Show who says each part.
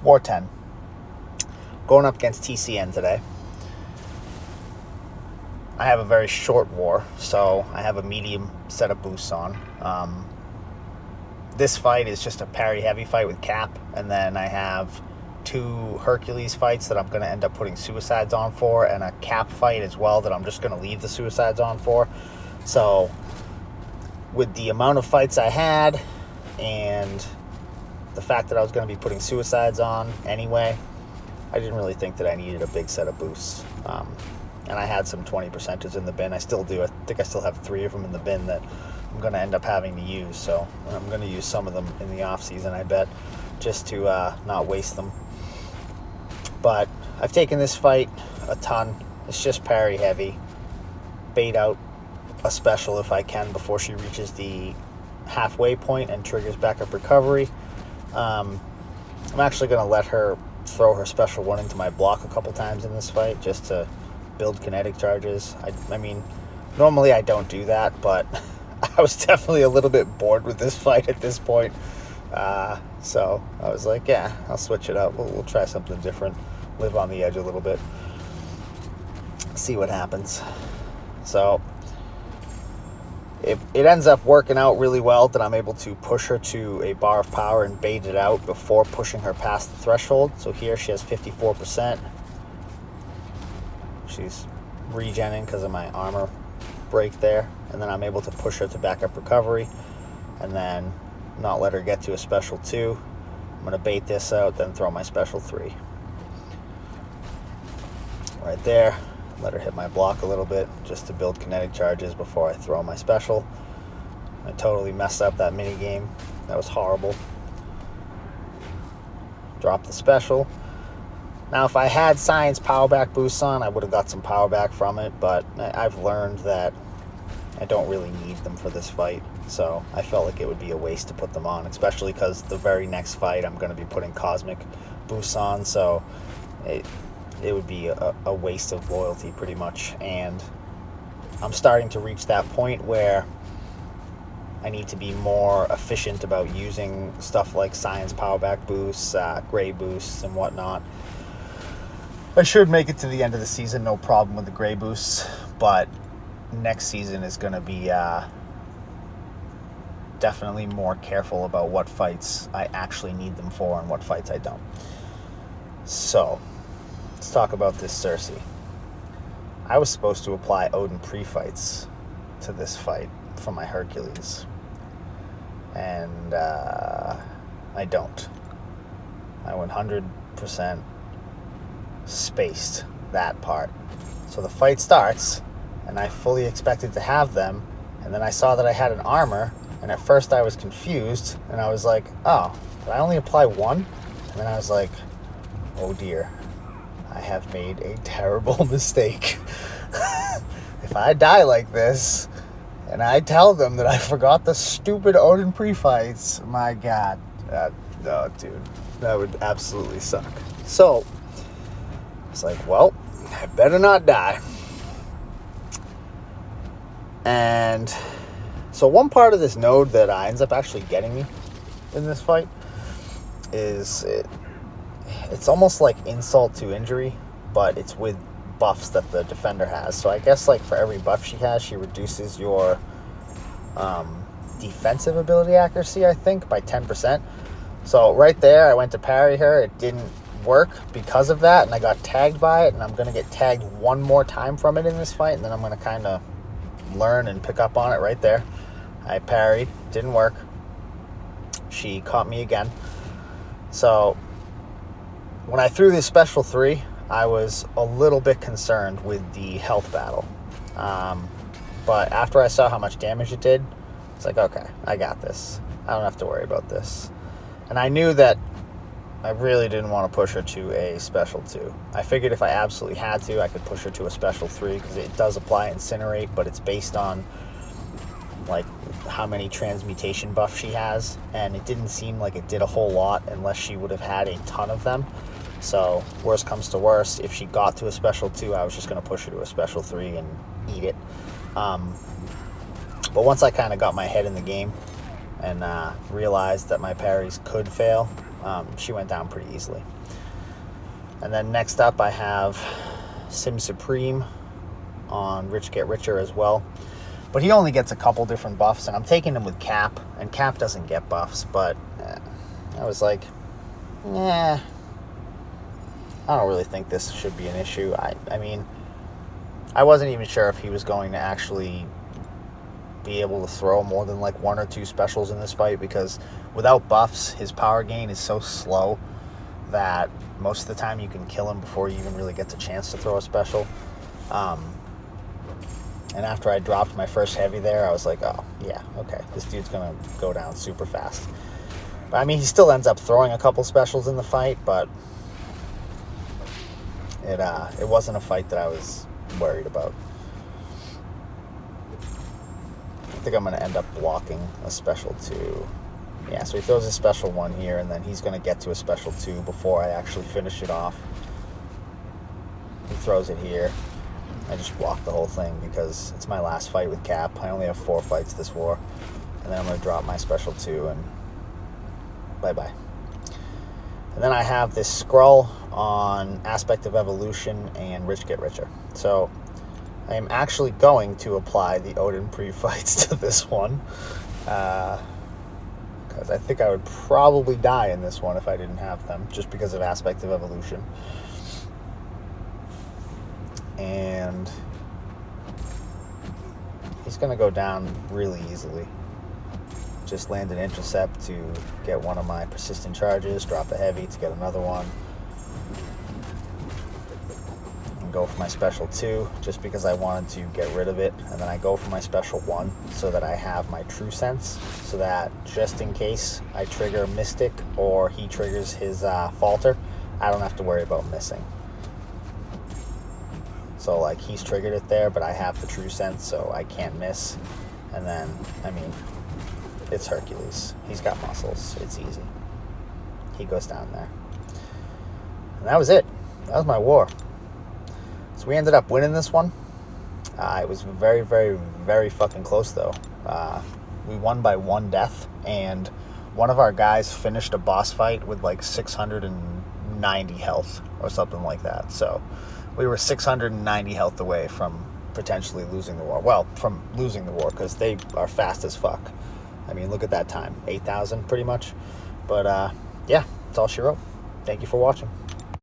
Speaker 1: War 10. Going up against TCN today. I have a very short war, so I have a medium set of boosts on. This fight is just a parry heavy fight with cap, and then I have 2 Hercules fights that I'm going to end up putting suicides on for, and a cap fight as well that I'm just going to leave the suicides on for. So with the amount of fights I had and the fact that I was going to be putting suicides on anyway, I didn't really think that I needed a big set of boosts. And I had some 20%ers in the bin. I still do. I think I still have 3 of them in the bin that I'm going to end up having to use. So I'm going to use some of them in the off season, I bet, just to not waste them. But I've taken this fight a ton. It's just parry heavy. Bait out a special if I can before she reaches the halfway point and triggers backup recovery. I'm actually going to let her throw her special 1 into my block a couple times in this fight just to build kinetic charges. I mean, normally I don't do that, but I was definitely a little bit bored with this fight at this point. So I was like, yeah, I'll switch it up. We'll try something different. Live on the edge a little bit. See what happens. So it ends up working out really well that I'm able to push her to a bar of power and bait it out before pushing her past the threshold. So here she has 54%. She's regenning because of my armor break there. And then I'm able to push her to backup recovery and then not let her get to a special 2. I'm going to bait this out, then throw my special 3. Right there. Let her hit my block a little bit just to build kinetic charges before I throw my special. I totally messed up that mini game. That was horrible. Drop the special. Now, if I had science power back boosts on, I would have got some power back from it, but I've learned that I don't really need them for this fight, so I felt like it would be a waste to put them on, especially because the very next fight I'm going to be putting cosmic boosts on, so it would be a waste of loyalty pretty much. And I'm starting to reach that point where I need to be more efficient about using stuff like science power back boosts, gray boosts, and whatnot. I should make it to the end of the season, no problem with the gray boosts, but next season is going to be definitely more careful about what fights I actually need them for and what fights I don't. So let's talk about this Cersei. I was supposed to apply Odin pre-fights to this fight for my Hercules, and I don't. I 100% spaced that part. So the fight starts, and I fully expected to have them, and then I saw that I had an armor, and at first I was confused, and I was like, oh, did I only apply 1? And then I was like, oh dear, I have made a terrible mistake. If I die like this, and I tell them that I forgot the stupid Odin pre-fights, my god, no, dude, that would absolutely suck. So it's like, well, I better not die. And so one part of this node that ends up actually getting me in this fight is it's almost like insult to injury, but it's with buffs that the defender has. So I guess like for every buff she has, she reduces your defensive ability accuracy, I think, by 10%. So right there, I went to parry her. It didn't work because of that, and I got tagged by it, and I'm going to get tagged one more time from it in this fight, and then I'm going to kind of learn and pick up on it right there. I parried. Didn't work. She caught me again. So when I threw this special 3, I was a little bit concerned with the health battle. But after I saw how much damage it did, it's like, okay, I got this. I don't have to worry about this. And I knew that I really didn't want to push her to a special 2. I figured if I absolutely had to, I could push her to a special 3, because it does apply Incinerate, but it's based on like how many transmutation buffs she has, and it didn't seem like it did a whole lot unless she would have had a ton of them. So worst comes to worst, if she got to a special 2, I was just going to push her to a special 3 and eat it. But once I kind of got my head in the game and realized that my parries could fail, she went down pretty easily. And then next up I have Sim Supreme on Rich Get Richer as well. But he only gets a couple different buffs, and I'm taking him with Cap, and Cap doesn't get buffs, but I was like, I don't really think this should be an issue. I mean, I wasn't even sure if he was going to actually be able to throw more than like 1 or 2 specials in this fight, because without buffs, his power gain is so slow that most of the time you can kill him before you even really get the chance to throw a special. And after I dropped my first heavy there, I was like, oh, yeah, okay, this dude's going to go down super fast. But, I mean, he still ends up throwing a couple specials in the fight, but it wasn't a fight that I was worried about. I think I'm going to end up blocking a special 2. Yeah, so he throws a special 1 here, and then he's going to get to a special 2 before I actually finish it off. He throws it here. I just blocked the whole thing because it's my last fight with Cap. I only have 4 fights this war. And then I'm going to drop my special 2 and bye-bye. And then I have this Skrull on Aspect of Evolution and Rich Get Richer. So I am actually going to apply the Odin pre-fights to this one. Because I think I would probably die in this one if I didn't have them, just because of Aspect of Evolution. And he's going to go down really easily. Just land an intercept to get one of my persistent charges, drop a heavy to get another one, and go for my special 2 just because I wanted to get rid of it. And then I go for my special 1 so that I have my True Sense, so that just in case I trigger Mystic or he triggers his Falter, I don't have to worry about missing. So, like, he's triggered it there, but I have the True Sense, so I can't miss. And then, I mean, it's Hercules. He's got muscles. It's easy. He goes down there. And that was it. That was my war. So we ended up winning this one. It was very, very, very fucking close, though. We won by 1 death, and one of our guys finished a boss fight with, like, 690 health or something like that. So we were 690 health away from potentially losing the war. Well, from losing the war, because they are fast as fuck. I mean, look at that time. 8,000, pretty much. But, yeah, that's all she wrote. Thank you for watching.